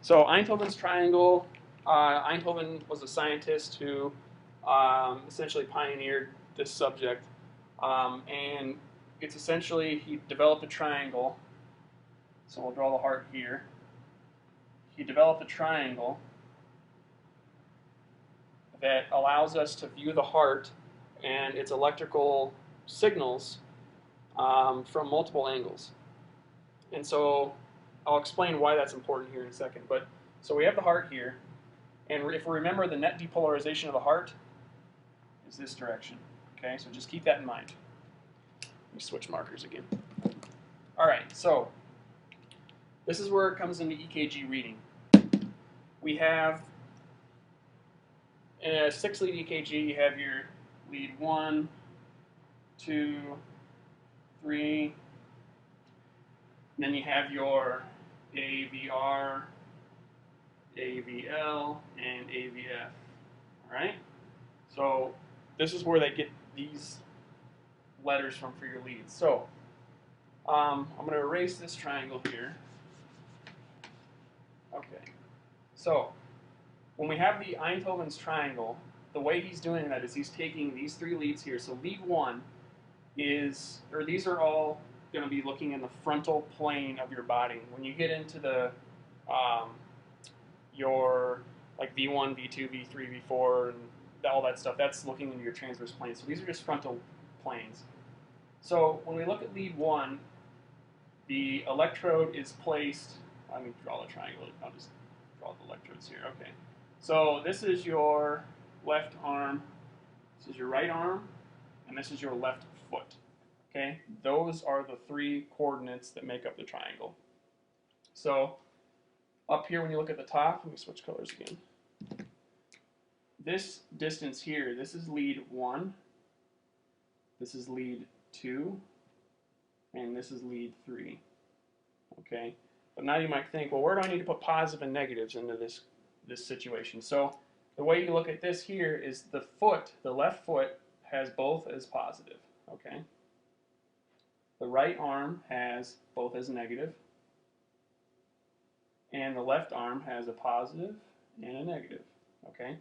So Einthoven's triangle, Einthoven was a scientist who essentially pioneered this subject. And it's essentially, he developed a triangle. So we'll draw the heart here. He developed a triangle that allows us to view the heart and its electrical signals from multiple angles. And so I'll explain why that's important here in a second. But so we have the heart here, and if we remember, the net depolarization of the heart is this direction. Okay, so just keep that in mind. Let me switch markers again. All right, so this is where it comes into EKG reading. We have in a 6-lead EKG, you have your lead 1, 2, 3, and then you have your AVR, AVL, and AVF. All right? So this is where they get these letters from for your leads. So I'm going to erase this triangle here. Okay. So when we have the Einthoven's triangle, the way he's doing that is he's taking these 3 leads here. So lead 1 is, or these are all going to be looking in the frontal plane of your body. When you get into the your like V1, V2, V3, V4, and all that stuff, that's looking into your transverse plane. So these are just frontal planes. So when we look at lead 1, the electrode is placed. Let me draw the triangle. I'll just draw the electrodes here. Okay. So this is your left arm. This is your right arm, and this is your left foot. Okay, those are the 3 coordinates that make up the triangle. So up here, when you look at the top, let me switch colors again. This distance here, this is lead 1, this is lead 2, and this is lead 3. Okay, but now you might think, well, where do I need to put positive and negatives into this situation? So the way you look at this here is the foot, the left foot, has both as positive. Okay. The right arm has both as negative, and the left arm has a positive and a negative. Okay,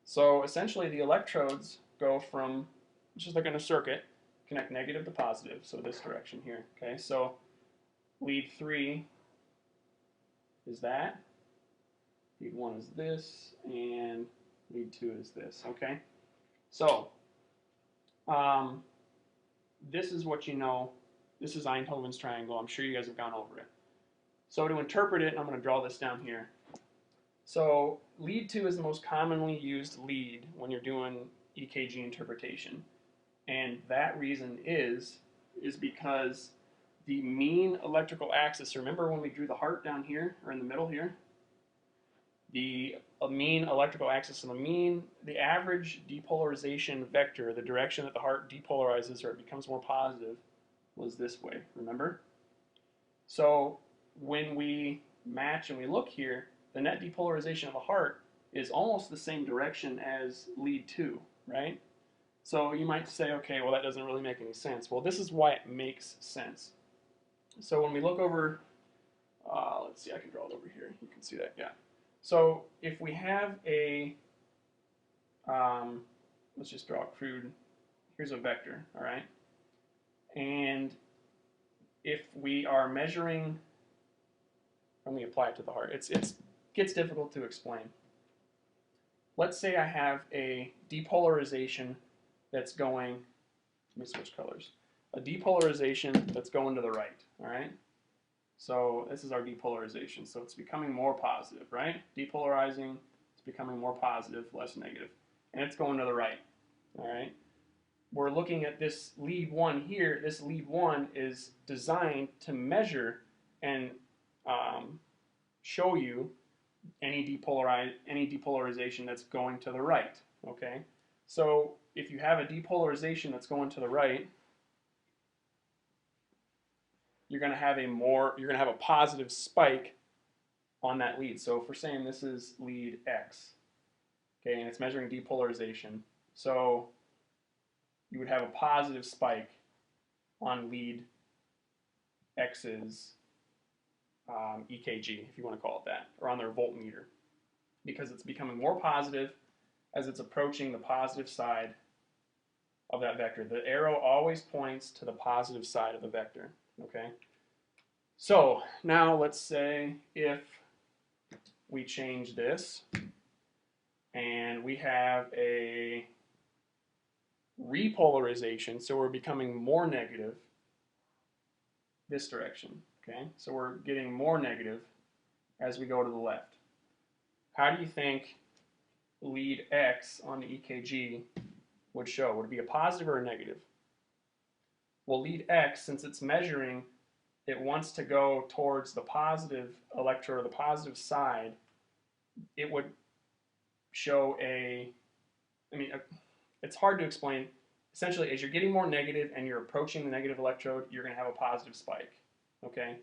so essentially the electrodes go from, just like in a circuit, connect negative to positive, so this direction here. Okay, so lead 3 is that, lead 1 is this, and lead 2 is this. Okay, so this is what you know. This is Einthoven's triangle. I'm sure you guys have gone over it. So to interpret it, I'm going to draw this down here. So lead 2 is the most commonly used lead when you're doing EKG interpretation. And that reason is because the mean electrical axis, remember when we drew the heart down here, or in the middle here? The mean electrical axis, and the average depolarization vector, the direction that the heart depolarizes or it becomes more positive, was this way, remember? So when we match and we look here, the net depolarization of the heart is almost the same direction as lead 2, right? So you might say, okay, well, that doesn't really make any sense. Well, this is why it makes sense. So when we look over, let's see, I can draw it over here. You can see that, yeah. So if we have a, let's just draw a crude, here's a vector, all right? And if we are measuring, let me apply it to the heart. It gets difficult to explain. Let's say I have a depolarization that's going, let me switch colors. A depolarization that's going to the right, all right? So this is our depolarization. So it's becoming more positive, right? Depolarizing, it's becoming more positive, less negative. And it's going to the right, all right? We're looking at this lead 1 here. This lead 1 is designed to measure and show you any depolarization that's going to the right. Okay, so if you have a depolarization that's going to the right, you're going to have a positive spike on that lead. So if we're saying this is lead X, okay, and it's measuring depolarization, so you would have a positive spike on lead X's EKG, if you want to call it that, or on their voltmeter, because it's becoming more positive as it's approaching the positive side of that vector. The arrow always points to the positive side of the vector, okay? So now let's say if we change this and we have a repolarization, so we're becoming more negative this direction, okay? So we're getting more negative as we go to the left. How do you think lead X on the EKG would show? Would it be a positive or a negative? Well, lead X, since it's measuring, it wants to go towards the positive electrode or the positive side. It would show it's hard to explain. Essentially, as you're getting more negative and you're approaching the negative electrode, you're going to have a positive spike, okay?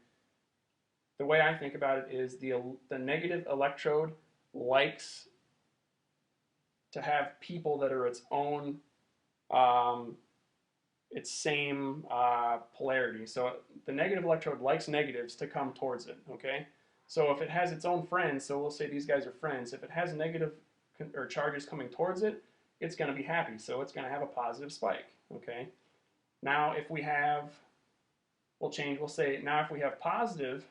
The way I think about it is the negative electrode likes to have people that are its own, its same polarity. So the negative electrode likes negatives to come towards it, okay? So if it has its own friends, so we'll say these guys are friends, if it has negative or charges coming towards it, it's going to be happy, so it's going to have a positive spike, okay? Now if we have, we'll say now if we have positive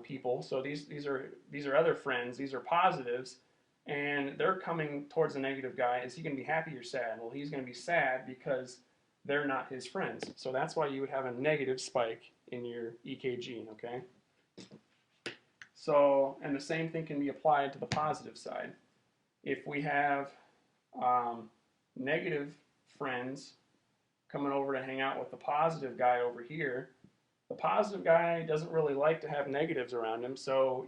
people, so these are other friends, these are positives, and they're coming towards the negative guy, is he going to be happy or sad? Well, he's going to be sad because they're not his friends. So that's why you would have a negative spike in your EKG, okay? So, and the same thing can be applied to the positive side. If we have negative friends coming over to hang out with the positive guy over here, the positive guy doesn't really like to have negatives around him, so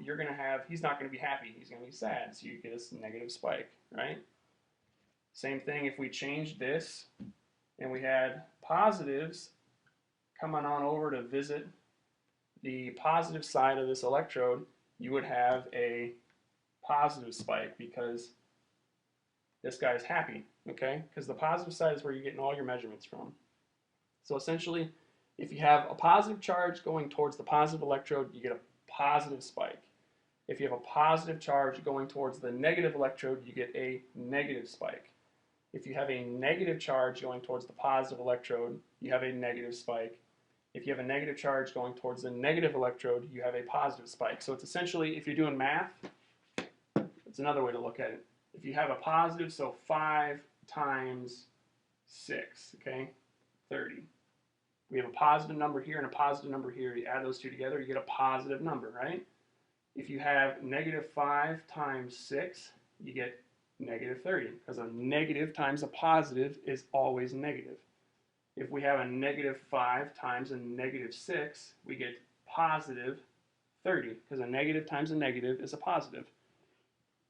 he's not going to be happy, he's going to be sad, so you get this negative spike, right? Same thing if we change this and we had positives coming on over to visit the positive side of this electrode, you would have a positive spike because this guy's happy, okay? Because the positive side is where you're getting all your measurements from. So essentially, if you have a positive charge going towards the positive electrode, you get a positive spike. If you have a positive charge going towards the negative electrode, you get a negative spike. If you have a negative charge going towards the positive electrode, you have a negative spike. If you have a negative charge going towards the negative electrode, you have a positive spike. So it's essentially, if you're doing math, it's another way to look at it. If you have a positive, so 5 times 6, okay, 30. We have a positive number here and a positive number here. You add those two together, you get a positive number, right? If you have negative 5 times 6, you get negative 30, because a negative times a positive is always negative. If we have a negative 5 times a negative 6, we get positive 30, because a negative times a negative is a positive.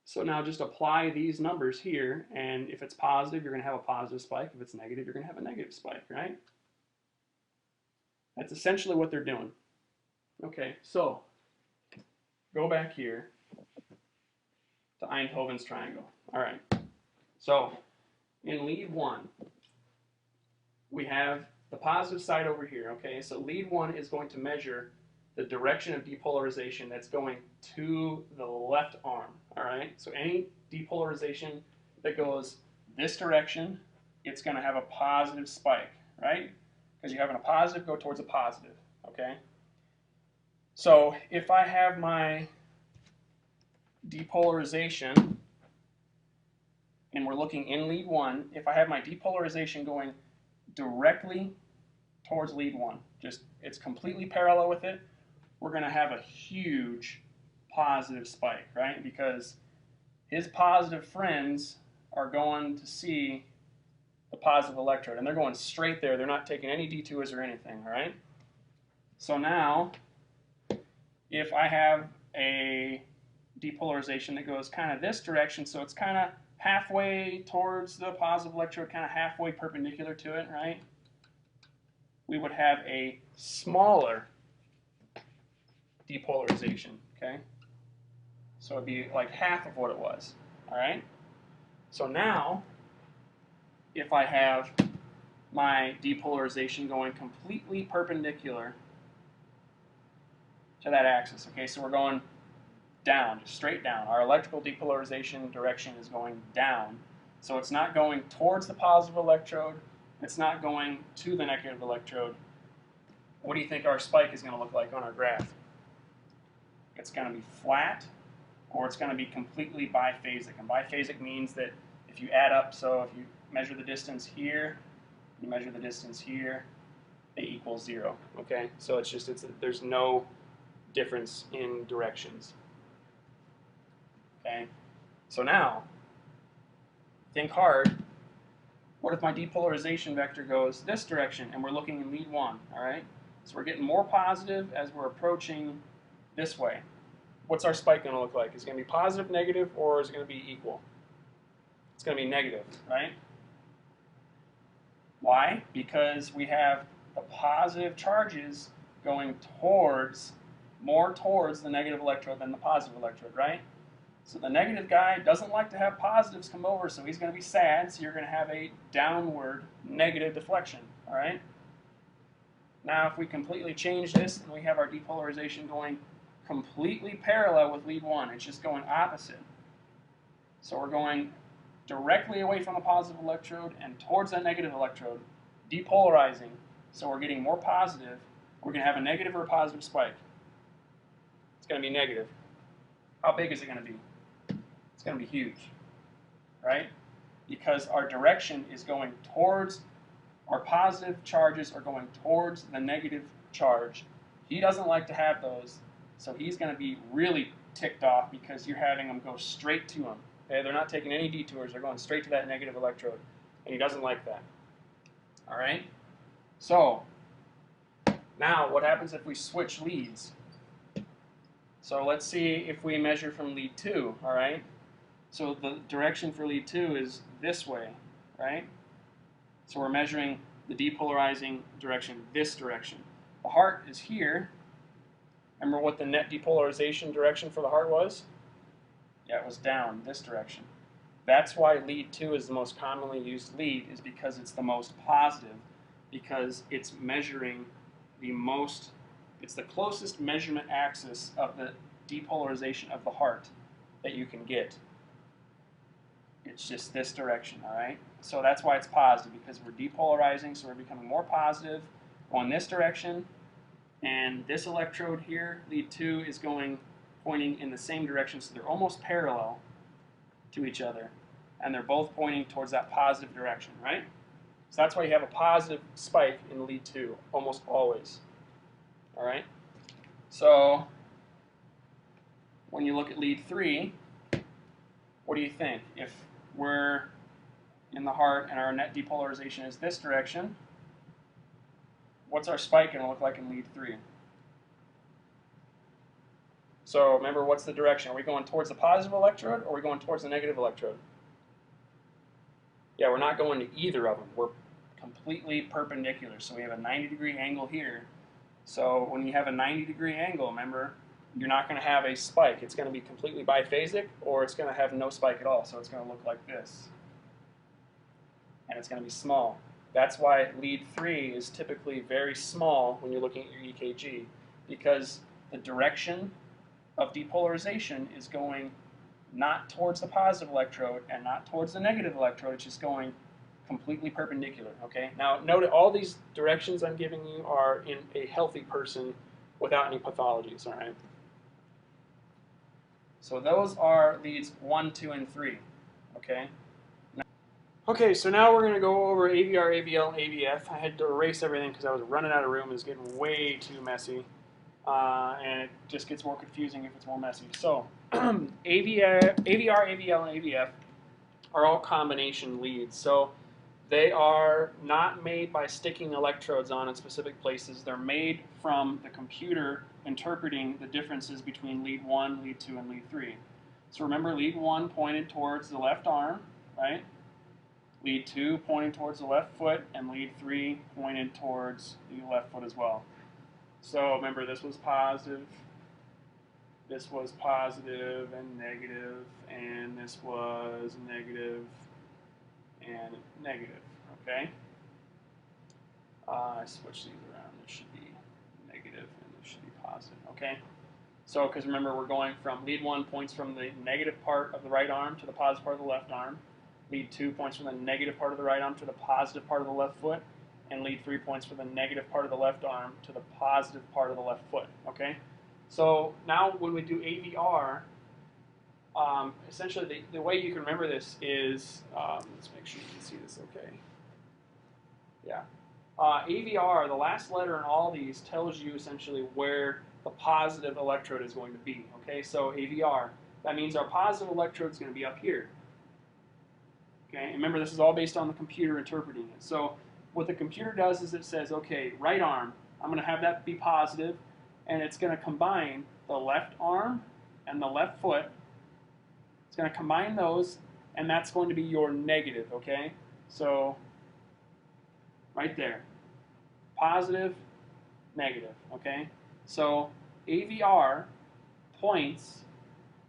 So now just apply these numbers here, and if it's positive, you're going to have a positive spike. If it's negative, you're going to have a negative spike, right? That's essentially what they're doing. Okay, so go back here to Einthoven's triangle. All right, so in lead 1, we have the positive side over here, okay? So lead 1 is going to measure the direction of depolarization that's going to the left arm, all right? So any depolarization that goes this direction, it's going to have a positive spike, right? Because you're having a positive go towards a positive, okay? So if I have my depolarization, and we're looking in lead 1, if I have my depolarization going directly towards lead 1, just it's completely parallel with it, we're going to have a huge positive spike, right? Because his positive friends are going to see the positive electrode, and they're going straight there. They're not taking any detours or anything, all right? So now, if I have a depolarization that goes kind of this direction, so it's kind of halfway towards the positive electrode, kind of halfway perpendicular to it, right? We would have a smaller depolarization, okay? So it'd be like half of what it was, all right? So now, if I have my depolarization going completely perpendicular to that axis. Okay, so we're going down, just straight down. Our electrical depolarization direction is going down. So it's not going towards the positive electrode. It's not going to the negative electrode. What do you think our spike is going to look like on our graph? It's going to be flat, or it's going to be completely biphasic. And biphasic means that if you add up, so if you measure the distance here, you measure the distance here, they equal 0. Okay, so there's no difference in directions. Okay, so now think hard. What if my depolarization vector goes this direction and we're looking in lead 1? All right, so we're getting more positive as we're approaching this way. What's our spike going to look like? Is it going to be positive, negative, or is it going to be equal? It's going to be negative, right? Why? Because we have the positive charges going more towards the negative electrode than the positive electrode, right? So the negative guy doesn't like to have positives come over, so he's going to be sad, so you're going to have a downward negative deflection, all right? Now if we completely change this and we have our depolarization going completely parallel with lead 1, it's just going opposite. So we're going directly away from the positive electrode and towards that negative electrode, depolarizing, so we're getting more positive. We're going to have a negative or a positive spike. It's going to be negative. How big is it going to be? It's going to be huge, right? Because our direction is going towards, our positive charges are going towards the negative charge. He doesn't like to have those, so he's going to be really ticked off because you're having them go straight to him. Okay? They're not taking any detours. They're going straight to that negative electrode, and he doesn't like that. All right? So now what happens if we switch leads? So let's see if we measure from lead 2, all right? So the direction for lead 2 is this way, right? So we're measuring the depolarizing direction, this direction. The heart is here. Remember what the net depolarization direction for the heart was? Yeah, it was down, this direction. That's why lead 2 is the most commonly used lead, is because it's the most positive, because it's measuring the most, it's the closest measurement axis of the depolarization of the heart that you can get. It's just this direction, all right? So that's why it's positive, because we're depolarizing, so we're becoming more positive going this direction, and this electrode here, lead 2, is pointing in the same direction, so they're almost parallel to each other, and they're both pointing towards that positive direction, right? So that's why you have a positive spike in lead 2, almost always. All right? So when you look at lead 3, what do you think? If we're in the heart and our net depolarization is this direction, what's our spike going to look like in lead 3? So remember, what's the direction? Are we going towards the positive electrode, or are we going towards the negative electrode? Yeah, we're not going to either of them. We're completely perpendicular. So we have a 90-degree angle here. So when you have a 90-degree angle, remember, you're not going to have a spike. It's going to be completely biphasic, or it's going to have no spike at all. So it's going to look like this. And it's going to be small. That's why lead 3 is typically very small when you're looking at your EKG, because the direction of depolarization is going not towards the positive electrode and not towards the negative electrode. It's just going completely perpendicular. Okay. Now note all these directions I'm giving you are in a healthy person without any pathologies. All right. So those are leads 1, 2, and 3. Okay. Okay, so now we're going to go over AVR, AVL, AVF. I had to erase everything because I was running out of room. It was getting way too messy. And it just gets more confusing if it's more messy. So AVR, AVL, and AVF are all combination leads. So they are not made by sticking electrodes on in specific places. They're made from the computer interpreting the differences between lead 1, lead 2, and lead 3. So remember, lead 1 pointed towards the left arm, right? Lead 2 pointing towards the left foot, and lead 3 pointed towards the left foot as well. So remember, this was positive and negative, and this was negative and negative, okay? I switched these around. This should be negative, and this should be positive, okay? So, because remember, we're going from lead 1 points from the negative part of the right arm to the positive part of the left arm. Lead 2 points from the negative part of the right arm to the positive part of the left foot. And lead 3 points from the negative part of the left arm to the positive part of the left foot, okay? So now when we do AVR, essentially the way you can remember this is, let's make sure you can see this okay. Yeah. AVR, the last letter in all these tells you essentially where the positive electrode is going to be, okay? So AVR, that means our positive electrode is going to be up here. Okay, and remember this is all based on the computer interpreting it. So what the computer does is it says, okay, right arm, I'm going to have that be positive, and it's going to combine the left arm and the left foot. It's going to combine those, and that's going to be your negative, okay? So right there, positive, negative, okay? So AVR points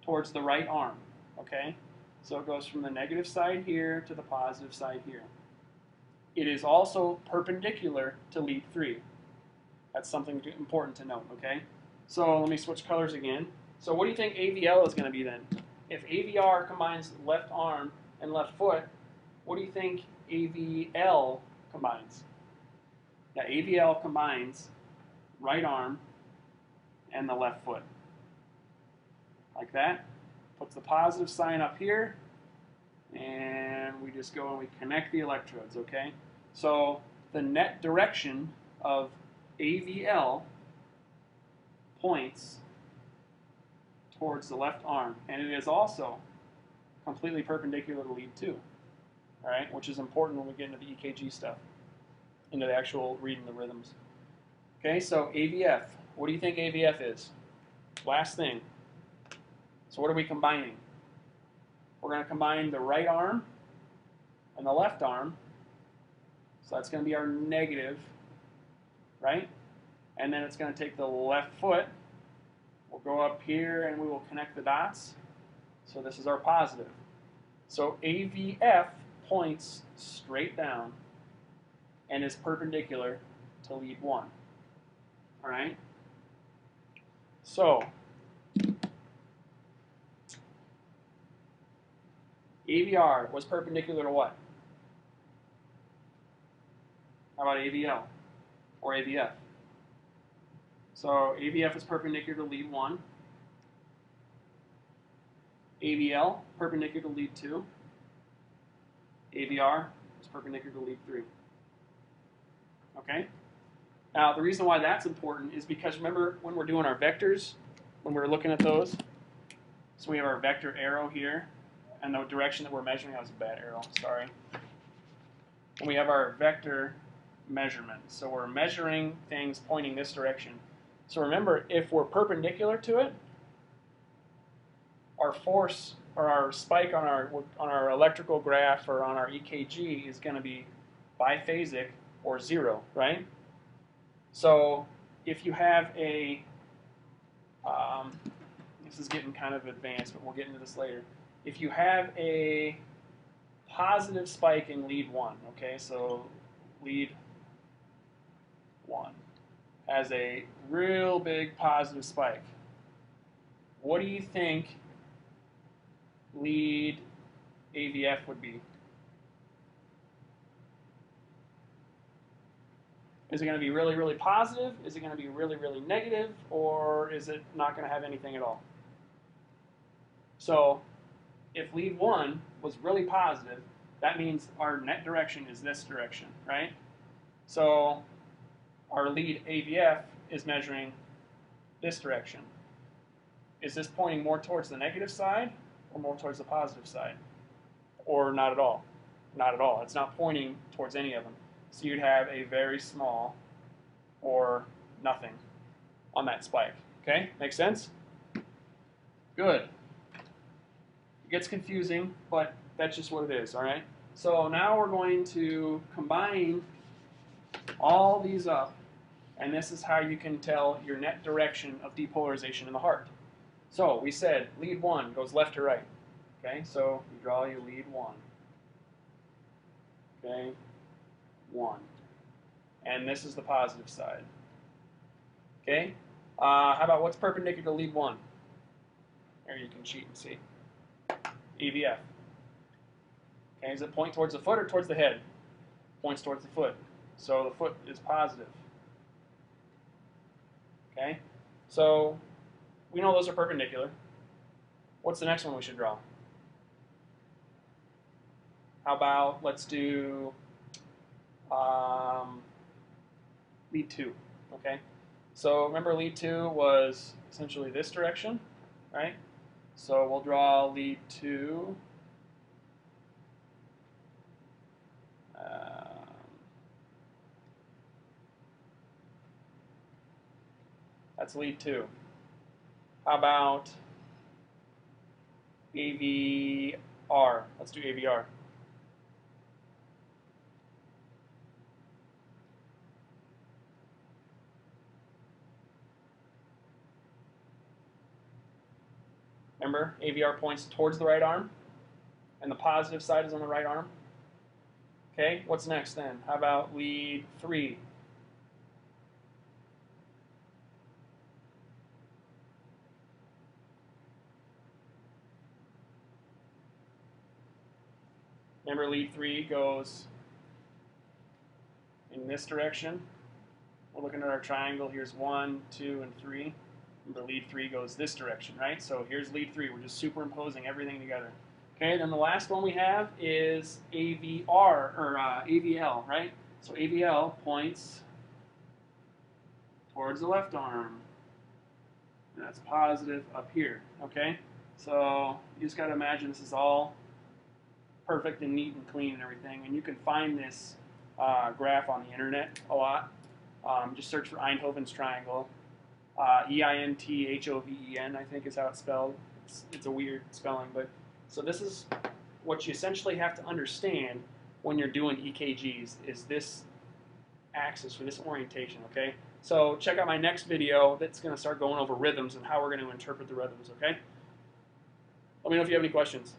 towards the right arm, okay? So it goes from the negative side here to the positive side here. It is also perpendicular to lead 3. That's something important to note, okay? So let me switch colors again. So what do you think AVL is going to be then? If AVR combines left arm and left foot, what do you think AVL combines? Yeah, AVL combines right arm and the left foot. Like that. Puts the positive sign up here, and we just go and we connect the electrodes, okay? So the net direction of AVL points towards the left arm, and it is also completely perpendicular to lead 2, all right? Which is important when we get into the EKG stuff, into the actual reading the rhythms. Okay, so AVF. What do you think AVF is? Last thing. So what are we combining? We're going to combine the right arm and the left arm. So that's going to be our negative, right? And then it's going to take the left foot. We'll go up here and we will connect the dots. So this is our positive. So AVF points straight down and is perpendicular to lead 1. All right? So AVR was perpendicular to what? How about AVL or AVF? So AVF is perpendicular to lead 1. AVL, perpendicular to lead 2. AVR is perpendicular to lead 3. Okay? Now, the reason why that's important is because remember when we're doing our vectors, when we're looking at those, so we have our vector arrow here, and the direction that we're measuring, that was a bad arrow, sorry. And we have our vector measurement. So we're measuring things pointing this direction. So remember, if we're perpendicular to it, our force or our spike on our electrical graph or on our EKG is going to be biphasic or 0, right? So if you have a, this is getting kind of advanced, but we'll get into this later. If you have a positive spike in lead 1, okay, so lead 1 has a real big positive spike. What do you think lead AVF would be? Is it going to be really, really positive? Is it going to be really, really negative? Or is it not going to have anything at all? So if lead 1 was really positive, that means our net direction is this direction, right? So our lead AVF is measuring this direction. Is this pointing more towards the negative side or more towards the positive side? Or not at all? Not at all. It's not pointing towards any of them. So you'd have a very small or nothing on that spike. Okay? Make sense? Good. It gets confusing, but that's just what it is, all right? So now we're going to combine all these up, and this is how you can tell your net direction of depolarization in the heart. So we said lead 1 goes left to right. Okay, so you draw your lead 1. Okay, 1. And this is the positive side. Okay, How about what's perpendicular to lead 1? There you can cheat and see. EVF. Okay, does it point towards the foot or towards the head? Points towards the foot. So the foot is positive. Okay, so we know those are perpendicular. What's the next one we should draw? How about let's do lead 2. Okay, so remember lead 2 was essentially this direction, right? So we'll draw lead 2. That's lead 2. How about AVR? Let's do AVR. Remember, AVR points towards the right arm, and the positive side is on the right arm. Okay, what's next then? How about lead 3? Remember, lead 3 goes in this direction. We're looking at our triangle. Here's 1, 2, and 3. Remember, lead 3 goes this direction, right? So here's lead 3. We're just superimposing everything together. Okay, then the last one we have is AVR, or AVL, right? So AVL points towards the left arm. And that's positive up here, okay? So you just got to imagine this is all perfect and neat and clean and everything. And you can find this graph on the internet a lot. Just search for Einthoven's triangle. Einthoven, I think is how it's spelled. It's a weird spelling, but so this is what you essentially have to understand when you're doing EKGs, is this axis or this orientation, okay? So check out my next video that's going to start going over rhythms and how we're going to interpret the rhythms, okay? Let me know if you have any questions.